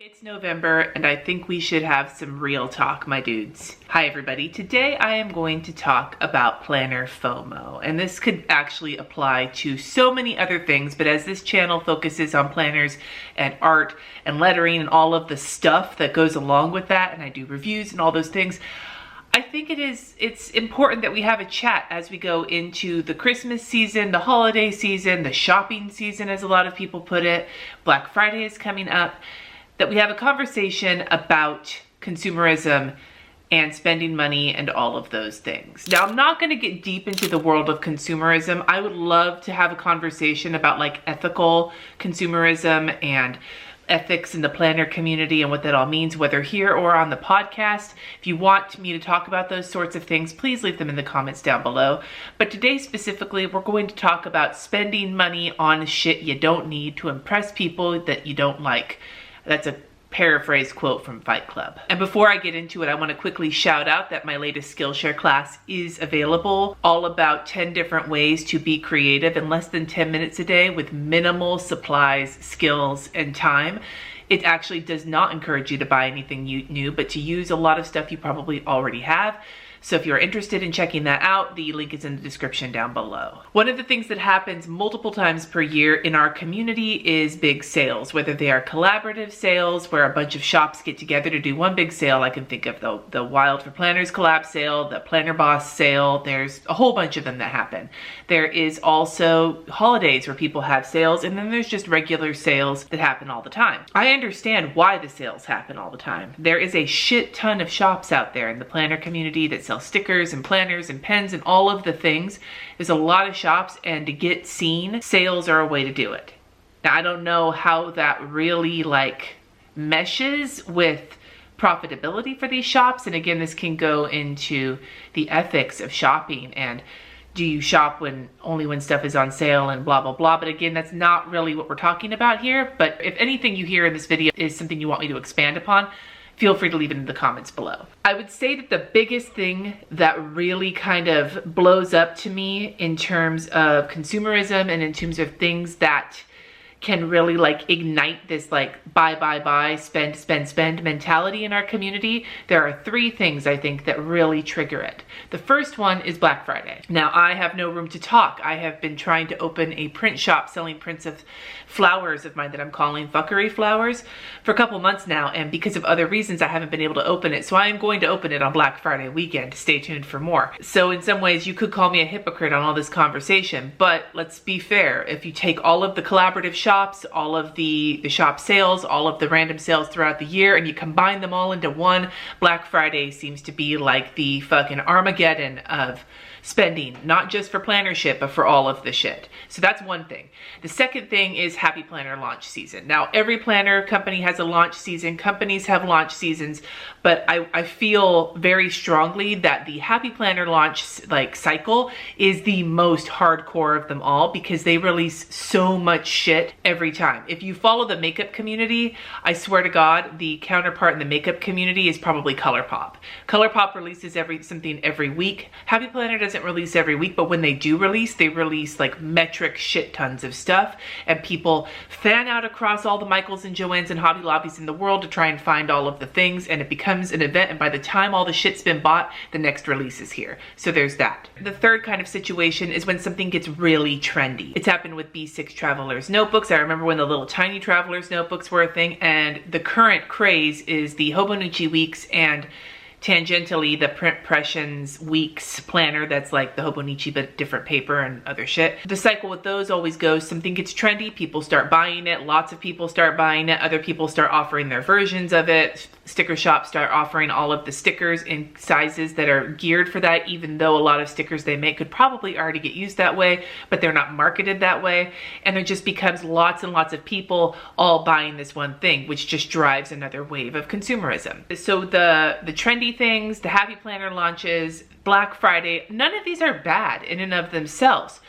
It's November and I think we should have some real talk, my dudes. Hi everybody, today I am going to talk about planner FOMO, and this could actually apply to so many other things, but as this channel focuses on planners and art and lettering and all of the stuff that goes along with that, and I do reviews and all those things, I think it's important that we have a chat as we go into the Christmas season, the holiday season, the shopping season, as a lot of people put it. Black Friday is coming up. That we have a conversation about consumerism and spending money and all of those things. Now, I'm not going to get deep into the world of consumerism. I would love to have a conversation about like ethical consumerism and ethics in the planner community and what that all means, whether here or on the podcast. If you want me to talk about those sorts of things, please leave them in the comments down below. But today specifically, we're going to talk about spending money on shit you don't need to impress people that you don't like. That's a paraphrase quote from Fight Club. And before I get into it, I want to quickly shout out that my latest Skillshare class is available, all about 10 different ways to be creative in less than 10 minutes a day with minimal supplies, skills, and time. It actually does not encourage you to buy anything new, but to use a lot of stuff you probably already have. So if you're interested in checking that out, the link is in the description down below. One of the things that happens multiple times per year in our community is big sales, whether they are collaborative sales where a bunch of shops get together to do one big sale. I can think of the Wild for Planners collab sale, the Planner Boss sale. There's a whole bunch of them that happen. There is also holidays where people have sales, and then there's just regular sales that happen all the time. I understand why the sales happen all the time. There is a shit ton of shops out there in the planner community that sell stickers and planners and pens and all of the things. There's a lot of shops, and to get seen, sales are a way to do it. Now, I don't know how that really like meshes with profitability for these shops. And again, this can go into the ethics of shopping and do you shop only when stuff is on sale and blah, blah, blah. But again, that's not really what we're talking about here. But if anything you hear in this video is something you want me to expand upon, feel free to leave it in the comments below. I would say that the biggest thing that really kind of blows up to me in terms of consumerism and in terms of things that can really like ignite this like buy, spend mentality in our community, there are three things I think that really trigger it. The first one is Black Friday. Now, I have no room to talk. I have been trying to open a print shop selling prints of flowers of mine that I'm calling fuckery flowers for a couple months now, and because of other reasons I haven't been able to open it. So I am going to open it on Black Friday weekend. Stay tuned for more. So in some ways you could call me a hypocrite on all this conversation, but let's be fair. If you take all of the collaborative shops, all of the shop sales, all of the random sales throughout the year, and you combine them all into one, Black Friday seems to be like the fucking Armageddon of spending, not just for plannership, but for all of the shit. So that's one thing. The second thing is Happy Planner launch season. Now, every planner company has a launch season. Companies have launch seasons, but I feel very strongly that the Happy Planner launch cycle is the most hardcore of them all because they release so much shit every time. If you follow the makeup community, I swear to God, the counterpart in the makeup community is probably ColourPop. ColourPop releases something every week. Happy Planner doesn't release every week, but when they do release, they release like metric shit tons of stuff, and people fan out across all the Michaels and Joannes and Hobby Lobbies in the world to try and find all of the things, and it becomes an event, and by the time all the shit's been bought, the next release is here. So there's that. The third kind of situation is when something gets really trendy. It's happened with B6 Traveler's notebooks. I remember when the little tiny Traveler's notebooks were a thing, and the current craze is the Hobonichi Weeks and tangentially the Printpressions Weeks planner that's like the Hobonichi but different paper and other shit. The cycle with those always goes, something gets trendy, people start buying it, lots of people start buying it, other people start offering their versions of it, sticker shops start offering all of the stickers in sizes that are geared for that, even though a lot of stickers they make could probably already get used that way, but they're not marketed that way, and there just becomes lots and lots of people all buying this one thing, which just drives another wave of consumerism. So the trendy things, the Happy Planner launches, Black Friday, none of these are bad in and of themselves.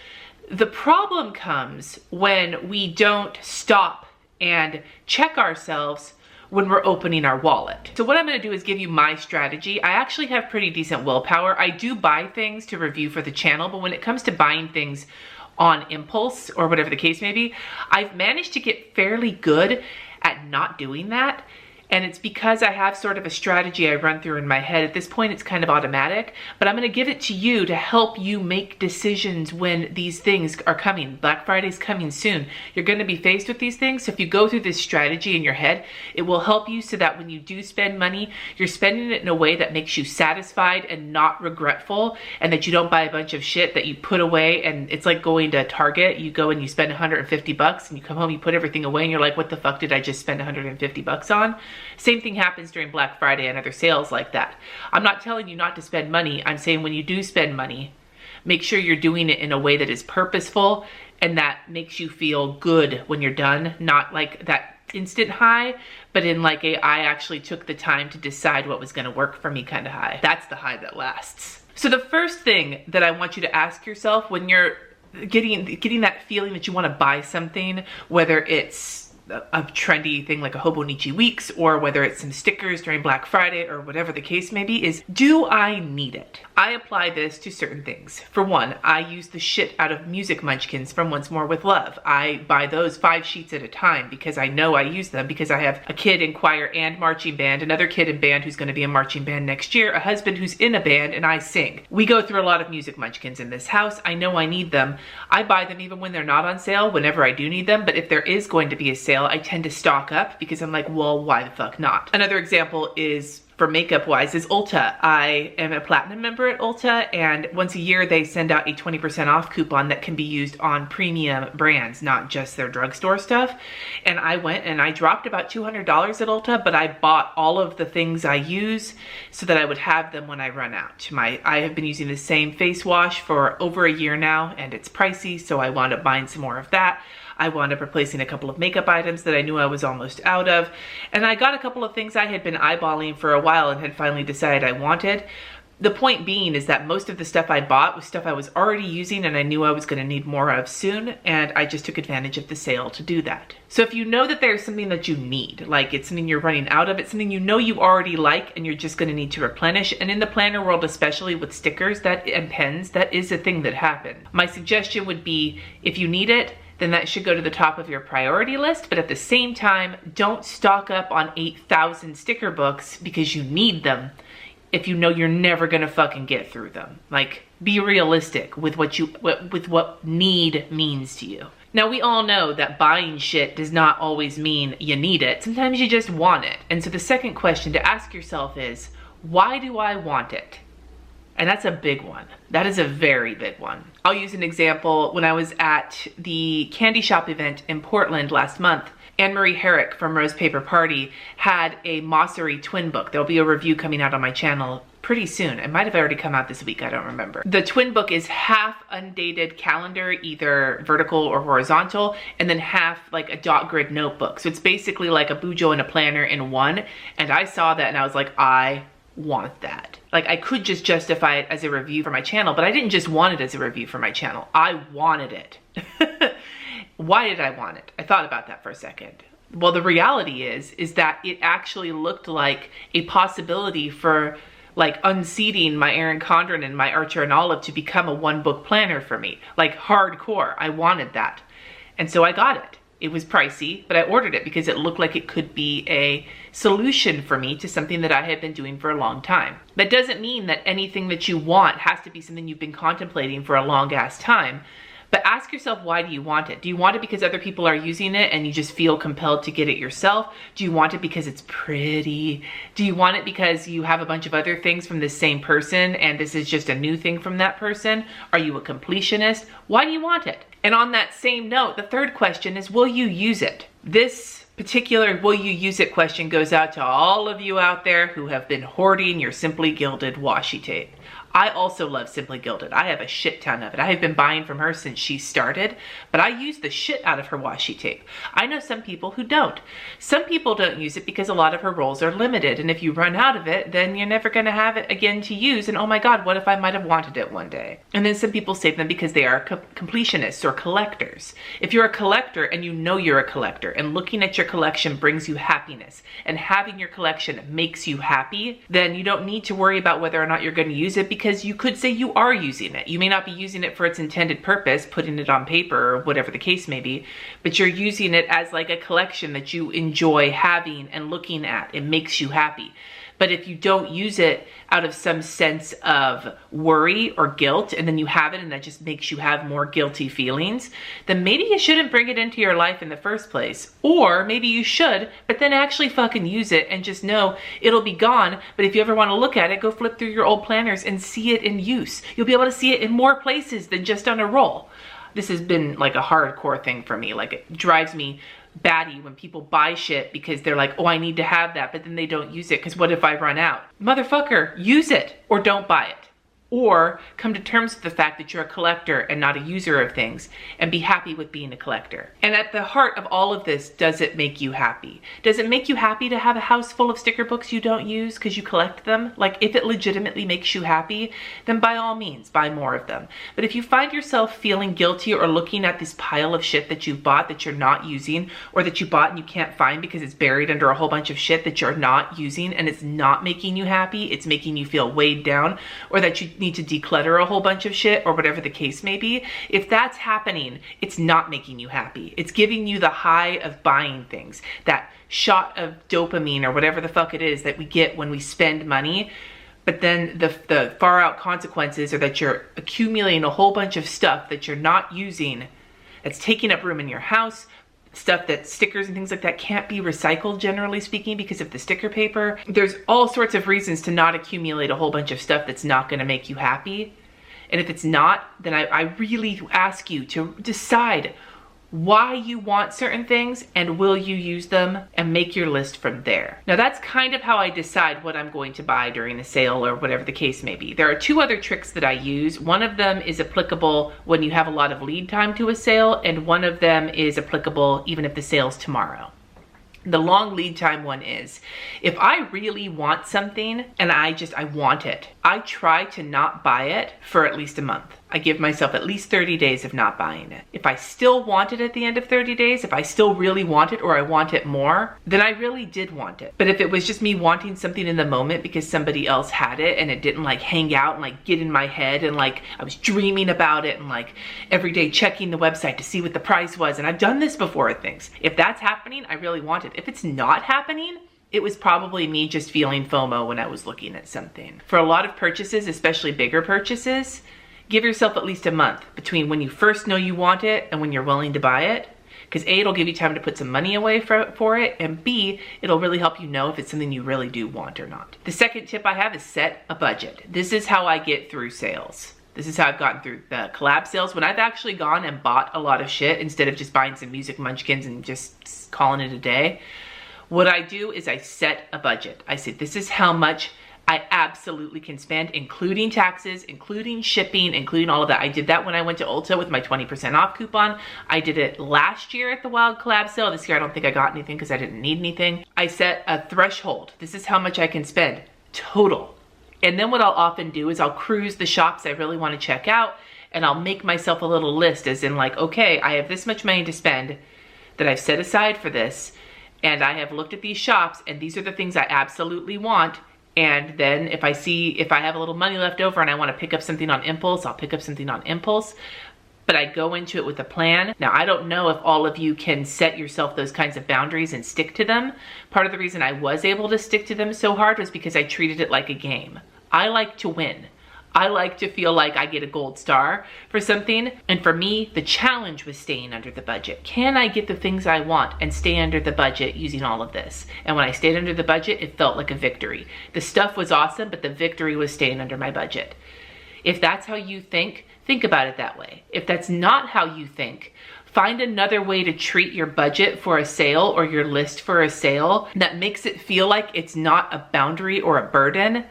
The problem comes when we don't stop and check ourselves when we're opening our wallet. So what I'm gonna do is give you my strategy. I actually have pretty decent willpower. I do buy things to review for the channel, but when it comes to buying things on impulse or whatever the case may be, I've managed to get fairly good at not doing that. And it's because I have sort of a strategy I run through in my head. At this point, it's kind of automatic, but I'm gonna give it to you to help you make decisions when these things are coming. Black Friday's coming soon. You're gonna be faced with these things. So if you go through this strategy in your head, it will help you so that when you do spend money, you're spending it in a way that makes you satisfied and not regretful, and that you don't buy a bunch of shit that you put away. And it's like going to Target. You go and you spend 150 bucks and you come home, you put everything away and you're like, what the fuck did I just spend 150 bucks on? Same thing happens during Black Friday and other sales like that. I'm not telling you not to spend money. I'm saying when you do spend money, make sure you're doing it in a way that is purposeful and that makes you feel good when you're done. Not like that instant high, but in like a, I actually took the time to decide what was gonna work for me kind of high. That's the high that lasts. So the first thing that I want you to ask yourself when you're getting that feeling that you wanna buy something, whether it's a trendy thing like a Hobonichi Weeks, or whether it's some stickers during Black Friday or whatever the case may be, is do I need it? I apply this to certain things. For one, I use the shit out of music munchkins from Once More with Love. I buy those 5 sheets at a time because I know I use them, because I have a kid in choir and marching band, another kid in band who's gonna be in marching band next year, a husband who's in a band, and I sing. We go through a lot of music munchkins in this house. I know I need them. I buy them even when they're not on sale, whenever I do need them, but if there is going to be a sale, I tend to stock up because I'm like, well, why the fuck not? Another example is, for makeup wise, is Ulta. I am a platinum member at Ulta, and once a year they send out a 20% off coupon that can be used on premium brands, not just their drugstore stuff. And I went and I dropped about $200 at Ulta, but I bought all of the things I use so that I would have them when I run out. I have been using the same face wash for over a year now, and it's pricey, so I wound up buying some more of that. I wound up replacing a couple of makeup items that I knew I was almost out of. And I got a couple of things I had been eyeballing for a while and had finally decided I wanted. The point being is that most of the stuff I bought was stuff I was already using and I knew I was gonna need more of soon, and I just took advantage of the sale to do that. So if you know that there's something that you need, like it's something you're running out of, it's something you know you already like and you're just gonna need to replenish, and in the planner world, especially with stickers and pens, that is a thing that happens. My suggestion would be, if you need it, then that should go to the top of your priority list. But at the same time, don't stock up on 8,000 sticker books because you need them if you know you're never gonna fucking get through them. Like, be realistic with what need means to you. Now, we all know that buying shit does not always mean you need it. Sometimes you just want it. And so the second question to ask yourself is, why do I want it? And that's a big one. That is a very big one. I'll use an example. When I was at the candy shop event in Portland last month, Anne-Marie Herrick from Rose Paper Party had a Mossery twin book. There'll be a review coming out on my channel pretty soon. It might have already come out this week, I don't remember. The twin book is half undated calendar, either vertical or horizontal, and then half like a dot grid notebook. So it's basically like a bujo and a planner in one. And I saw that and I was like, I want that. Like, I could just justify it as a review for my channel, but I didn't just want it as a review for my channel. I wanted it. Why did I want it? I thought about that for a second. Well, the reality is that it actually looked like a possibility for like unseating my Erin Condren and my Archer and Olive to become a one book planner for me. Like, hardcore. I wanted that. And so I got it. It was pricey, but I ordered it because it looked like it could be a solution for me to something that I had been doing for a long time. That doesn't mean that anything that you want has to be something you've been contemplating for a long ass time. But ask yourself, why do you want it? Do you want it because other people are using it and you just feel compelled to get it yourself? Do you want it because it's pretty? Do you want it because you have a bunch of other things from the same person and this is just a new thing from that person? Are you a completionist? Why do you want it? And on that same note, the third question is, will you use it? This particular will you use it question goes out to all of you out there who have been hoarding your Simply Gilded washi tape. I also love Simply Gilded. I have a shit ton of it. I have been buying from her since she started, but I use the shit out of her washi tape. I know some people who don't. Some people don't use it because a lot of her rolls are limited, and if you run out of it, then you're never gonna have it again to use, and oh my god, what if I might have wanted it one day? And then some people save them because they are completionists or collectors. If you're a collector and you know you're a collector, and looking at your collection brings you happiness, and having your collection makes you happy, then you don't need to worry about whether or not you're gonna use it, because because you could say you are using it. You may not be using it for its intended purpose, putting it on paper or whatever the case may be, but you're using it as like a collection that you enjoy having and looking at. It makes you happy. But if you don't use it out of some sense of worry or guilt, and then you have it and that just makes you have more guilty feelings, then maybe you shouldn't bring it into your life in the first place. Or maybe you should, but then actually fucking use it and just know it'll be gone. But if you ever want to look at it, go flip through your old planners and see it in use. You'll be able to see it in more places than just on a roll. This has been like a hardcore thing for me. Like, it drives me batty when people buy shit because they're like, oh, I need to have that, but then they don't use it because what if I run out? Motherfucker, use it or don't buy it. Or come to terms with the fact that you're a collector and not a user of things, and be happy with being a collector. And at the heart of all of this, does it make you happy? Does it make you happy to have a house full of sticker books you don't use because you collect them? Like, if it legitimately makes you happy, then by all means, buy more of them. But if you find yourself feeling guilty or looking at this pile of shit that you've bought that you're not using, or that you bought and you can't find because it's buried under a whole bunch of shit that you're not using and it's not making you happy, it's making you feel weighed down, or that you need to declutter a whole bunch of shit, or whatever the case may be, if that's happening, it's not making you happy. It's giving you the high of buying things, that shot of dopamine or whatever the fuck it is that we get when we spend money. But then the far out consequences are that you're accumulating a whole bunch of stuff that you're not using, that's taking up room in your house, stuff that stickers and things like that can't be recycled, generally speaking, because of the sticker paper. There's all sorts of reasons to not accumulate a whole bunch of stuff that's not going to make you happy. And if it's not, then I really ask you to decide why you want certain things and will you use them, and make your list from there. Now, that's kind of how I decide what I'm going to buy during a sale or whatever the case may be. There are two other tricks that I use. One of them is applicable when you have a lot of lead time to a sale, and one of them is applicable even if the sale's tomorrow. The long lead time one is, if I really want something and I want it, I try to not buy it for at least a month. I give myself at least 30 days of not buying it. If I still want it at the end of 30 days, if I still really want it or I want it more, then I really did want it. But if it was just me wanting something in the moment because somebody else had it and it didn't like hang out and like get in my head, and like I was dreaming about it and like every day checking the website to see what the price was, and I've done this before with things. If that's happening, I really want it. If it's not happening, it was probably me just feeling FOMO when I was looking at something. For a lot of purchases, especially bigger purchases, give yourself at least a month between when you first know you want it and when you're willing to buy it. Because A, it'll give you time to put some money away for it, and B, it'll really help you know if it's something you really do want or not. The second tip I have is set a budget. This is how I get through sales. This is how I've gotten through the collab sales, when I've actually gone and bought a lot of shit instead of just buying some music munchkins and just calling it a day. What I do is I set a budget. I say, this is how much I absolutely can spend, including taxes, including shipping, including all of that. I did that when I went to Ulta with my 20% off coupon. I did it last year at the Wild Collab sale. This year I don't think I got anything because I didn't need anything. I set a threshold. This is how much I can spend total. And then what I'll often do is I'll cruise the shops I really want to check out, and I'll make myself a little list, as in like, okay, I have this much money to spend that I've set aside for this, and I have looked at these shops, and these are the things I absolutely want. And then if I have a little money left over and I want to pick up something on impulse, I'll pick up something on impulse. But I go into it with a plan. Now, I don't know if all of you can set yourself those kinds of boundaries and stick to them. Part of the reason I was able to stick to them so hard was because I treated it like a game. I like to win. I like to feel like I get a gold star for something. And for me, the challenge was staying under the budget. Can I get the things I want and stay under the budget using all of this? And when I stayed under the budget, it felt like a victory. The stuff was awesome, but the victory was staying under my budget. If that's how you think about it that way. If that's not how you think, find another way to treat your budget for a sale or your list for a sale that makes it feel like it's not a boundary or a burden,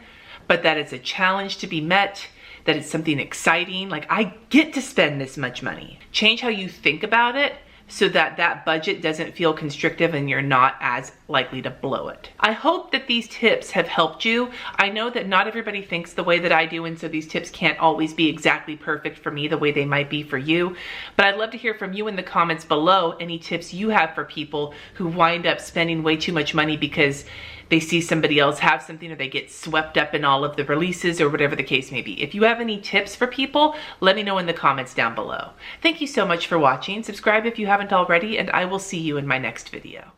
but that it's a challenge to be met, that it's something exciting. Like, I get to spend this much money. Change how you think about it so that that budget doesn't feel constrictive and you're not as likely to blow it. I hope that these tips have helped you. I know that not everybody thinks the way that I do, and so these tips can't always be exactly perfect for me the way they might be for you. But I'd love to hear from you in the comments below any tips you have for people who wind up spending way too much money because they see somebody else have something, or they get swept up in all of the releases, or whatever the case may be. If you have any tips for people, let me know in the comments down below. Thank you so much for watching. Subscribe if you haven't already, and I will see you in my next video.